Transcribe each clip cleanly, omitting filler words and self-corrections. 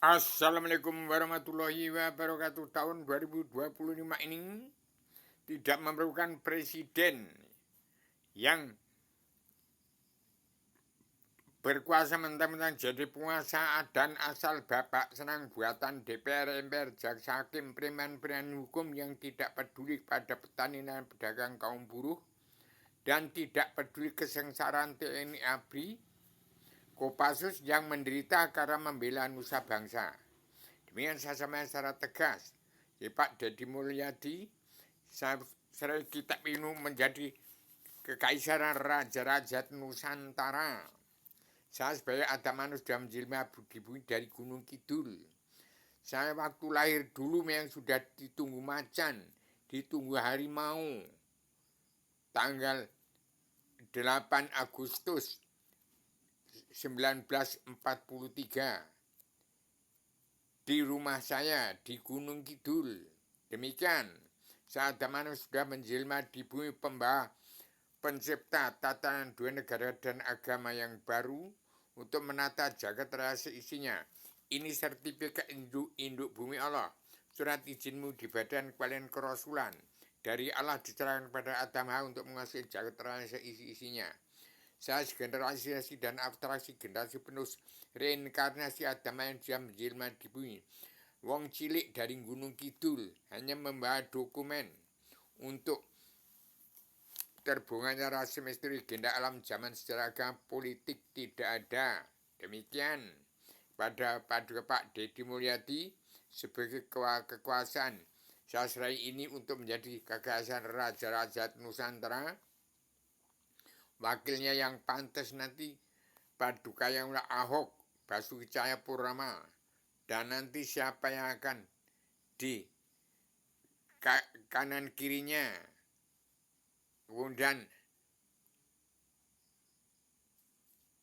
Assalamualaikum warahmatullahi wabarakatuh. Tahun 2025 ini tidak memerlukan presiden yang berkuasa mentang-mentang jadi penguasa dan asal bapak senang buatan DPR, MPR, jaksa hakim, preman-preman hukum yang tidak peduli pada petani dan pedagang kaum buruh dan tidak peduli kesengsaraan TNI ABRI, Kopassus yang menderita karena membela nusa bangsa. Demikian saya sampaikan secara tegas. Ya, Pak Deddy Mulyadi, saya kitab ini menjadi kekaisaran raja-raja Nusantara. Saya sebagai Adamanus sudah menjelma di bumi dari Gunung Kidul. Saya waktu lahir dulu yang sudah ditunggu macan, ditunggu harimau. Tanggal 8 Agustus 1943 di rumah saya di Gunung Kidul. Demikian, saya Adamanus sudah menjelma di bumi pembawa pencipta tatanan dua negara dan agama yang baru untuk menata jagat raya seisinya. Ini sertifikat induk bumi Allah. Surat izinmu di badan kalian kerasulan dari Allah diserahkan kepada Adam untuk menguasai jagat raya seisi-isinya. Saya generasi dan abstraksi generasi penuh reinkarnasi Adam yang dia menjelma di bumi. Wong cilik dari Gunung Kidul hanya membawa dokumen untuk terbongkarnya rahasia misteri agenda alam zaman sejarah politik tidak ada. Demikian pada Pak Deddy Mulyadi sebagai kekuasaan saya serai ini untuk menjadi kekayaan raja-raja Nusantara. Wakilnya yang pantas nanti Paduka yang Ahok, Basuki Cahayapurnama, dan nanti siapa yang akan di kanan kirinya. Kemudian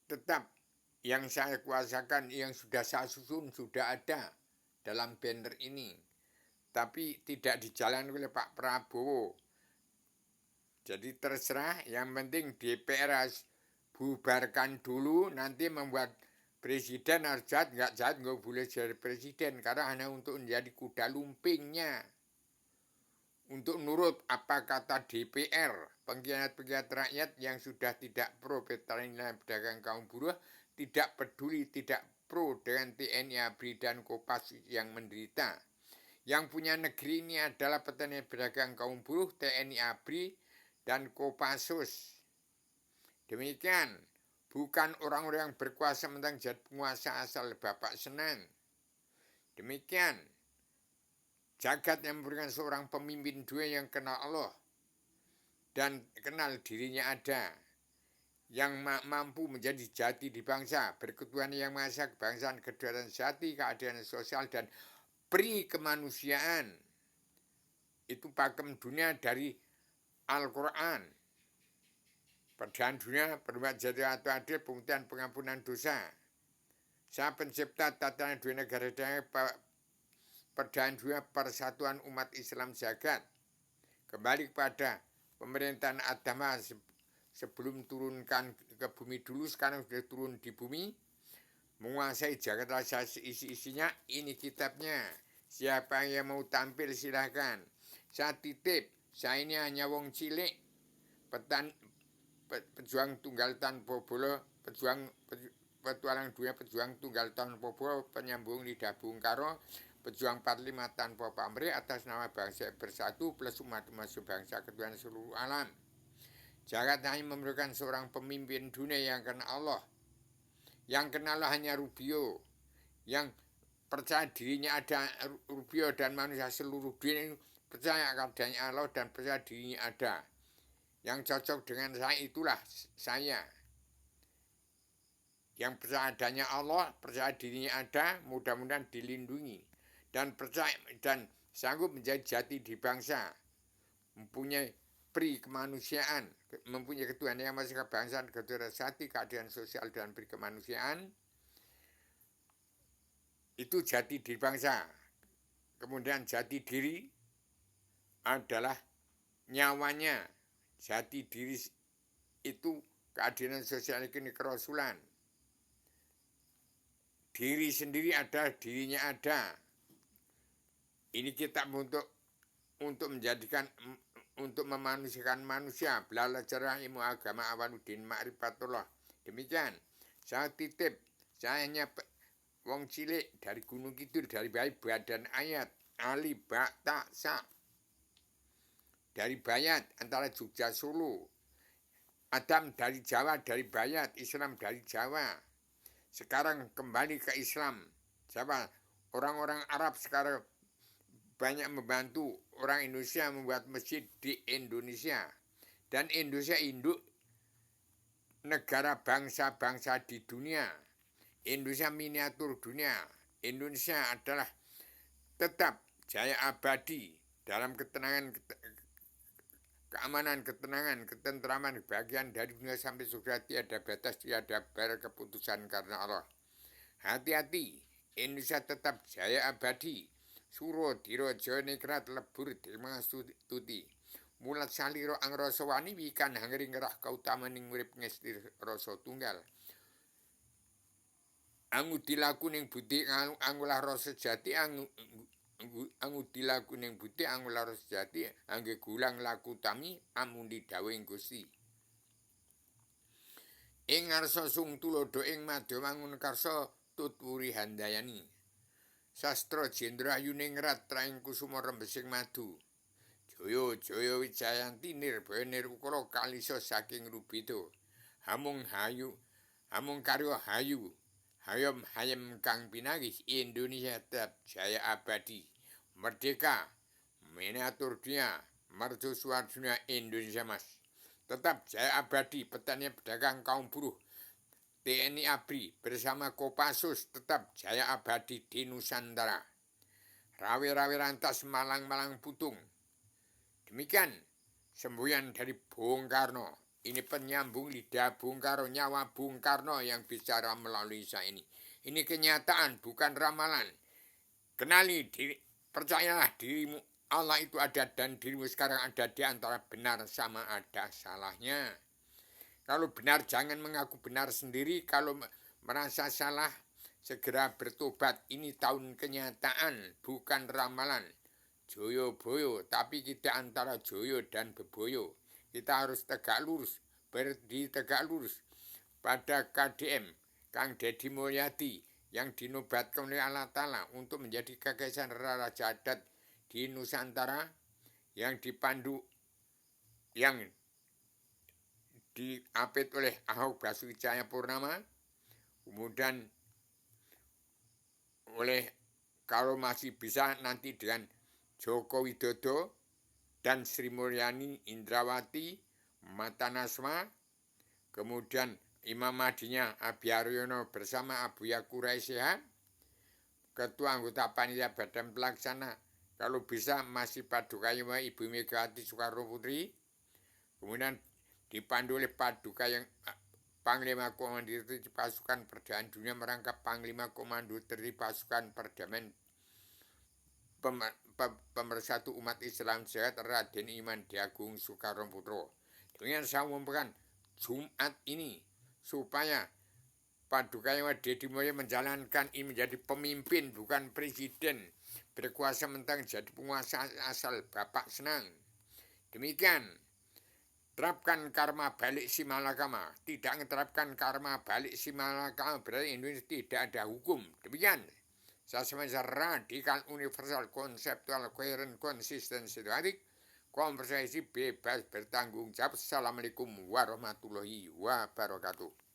tetap yang saya kuasakan, yang sudah saya susun, sudah ada dalam banner ini. Tapi tidak dijalankan oleh Pak Prabowo. Jadi terserah, yang penting DPR harus bubarkan dulu, nanti membuat presiden harus jahat, nggak boleh jadi presiden. Karena hanya untuk menjadi kuda lumpingnya. Untuk nurut apa kata DPR, pengkhianat-pengkhianat rakyat yang sudah tidak pro petani dan pedagang kaum buruh, tidak peduli, tidak pro dengan TNI ABRI dan Kopassus yang menderita. Yang punya negeri ini adalah petani pedagang kaum buruh, TNI ABRI, dan Kopassus. Demikian, bukan orang-orang yang berkuasa mentang jadi penguasa asal bapak senang. Demikian, jagat yang memberikan seorang pemimpin dua yang kenal Allah dan kenal dirinya ada, yang mampu menjadi jati di bangsa, berketuhanan yang maha esa, kebangsaan, kedaulatan sejati, keadilan sosial, dan peri kemanusiaan. Itu pakem dunia dari Al-Quran. Perdamaian dunia, perbuatan jati atau adil, pembuktian pengampunan dosa. Saya pencipta tatanan dua negara dan perdamaian dunia, persatuan umat Islam jagat. Kembali kepada pemerintahan agama sebelum turunkan ke bumi dulu, sekarang sudah turun di bumi, menguasai jagat raya isi-isinya. Ini kitabnya. Siapa yang mau tampil silahkan. Saya titip, saya ini hanya wong cilik, pejuang tunggal tanpa bolo, petualang dunia, pejuang tunggal tanpa bolo, penyambung lidah Bung Karno, pejuang 45 tanpa pamrih atas nama bangsa bersatu plus umat bangsa ketuhanan seluruh alam. Jagat hanya memerlukan seorang pemimpin dunia yang kenal Allah. Yang kenal Allah hanya Rubio. Yang percaya dirinya ada Rubio dan manusia seluruh dunia ini percaya adanya Allah dan percaya dirinya ada. Yang cocok dengan saya itulah saya. Yang percaya adanya Allah, percaya dirinya ada, mudah-mudahan dilindungi. Dan percaya dan sanggup menjadi jati di bangsa. Mempunyai peri kemanusiaan, mempunyai ketuhanan yang maha kebangsaan, ketuhanan sejati, keadilan sosial dan peri kemanusiaan. Itu jati diri bangsa. Kemudian jati diri adalah nyawanya. Jati diri itu keadilan sosial ini kerasulan. diri sendiri ada, dirinya ada. Ini kitab untuk menjadikan, untuk memanusiakan manusia. Belajar ilmu agama Awaluddin Ma'rifatullah. Demikian. Saya titip, saya hanya wong cilik dari Gunung Kidul, dari bayi badan ayat, ali bak tak sa. Dari Bayat antara Jogja Solo. Adam dari Jawa, dari Bayat, Islam dari Jawa. Sekarang kembali ke Islam. Jawa, orang-orang Arab sekarang banyak membantu orang Indonesia membuat masjid di Indonesia. Dan Indonesia induk negara bangsa-bangsa di dunia. Indonesia miniatur dunia. Indonesia adalah tetap jaya abadi dalam ketenangan, keamanan, ketenangan, ketentraman, bagian dari dunia sampai surga, tiada batas, tiada batas keputusan karena Allah. Hati-hati, Indonesia tetap jaya abadi. Suro diro jonekrat lebur dimasututi. Mulat saliro ang rasa wani wikan hangering ngerah kautamaning urip ngesti rasa tunggal. Angu dilaku ning budi angulah rasa jati angu dilaku ning budi angulah rasa jati angge gulang laku tami amundi dawing Gusti. Ing ngarsa sung tulodo ing madya wangun karsa tutwuri handayani. Sastra Jendra Yuningrat traing kusuma rembesing madu. Joyo Wijayanti nirbaya nirukara kalisa saking Rubida. Hamung karya hayu. Hayam kang pinagih Indonesia tetap jaya abadi. Merdeka, miniatur dunia, mercusuar dunia Indonesia mas. Tetap jaya abadi, petani pedagang kaum buruh. TNI ABRI bersama Kopassus tetap jaya abadi di Nusantara. Rawe-rawe rantas malang-malang putung. Demikian semboyan dari Bung Karno. Ini penyambung lidah Bung Karno, nyawa Bung Karno yang bicara melalui saya ini. Ini kenyataan, bukan ramalan. Kenali diri, percayalah dirimu. Allah itu ada dan dirimu sekarang ada di antara benar sama ada salahnya. Kalau benar jangan mengaku benar sendiri. Kalau merasa salah segera bertobat. Ini tahun kenyataan, bukan ramalan. Joyo boyo, tapi kita antara joyo dan beboyo. Kita harus tegak lurus, berdiri tegak lurus pada KDM Kang Deddy Mulyadi yang dinobatkan oleh Allah Ta'ala untuk menjadi gagasan Raja Adat di Nusantara yang dipandu, yang diapit oleh Ahok Basuki Cahayapurnama, kemudian oleh kalau masih bisa nanti dengan Joko Widodo dan Sri Mulyani Indrawati Matanasma, kemudian Imam Mahdinya Abi Aryono bersama Abu Yakurai Sehat, Ketua Anggota Panitia Badan Pelaksana, kalau bisa masih Padukayama Ibu Megawati Soekarno Putri, kemudian dipandu oleh Paduka yang Panglima Komando Tertinggi Pasukan Perdamaian Dunia merangkap Panglima Komando Tertinggi Pasukan Perdamaian Pemersatu Umat Islam Sehat Raden Iman Diagung Soekarno Putro. Dengan saya mengumpulkan Jumat ini supaya Paduka yang Deddy Mulyadi menjalankan ini menjadi pemimpin bukan presiden, berkuasa mentang jadi penguasa asal Bapak senang. Demikian. Terapkan karma balik simalakama. Tidak menerapkan karma balik simalakama berarti Indonesia tidak ada hukum. Demikian. Saya semasa radikal, universal, konseptual, koheren, konsisten, sistematik, konversasi bebas bertanggung jawab. Assalamualaikum warahmatullahi wabarakatuh.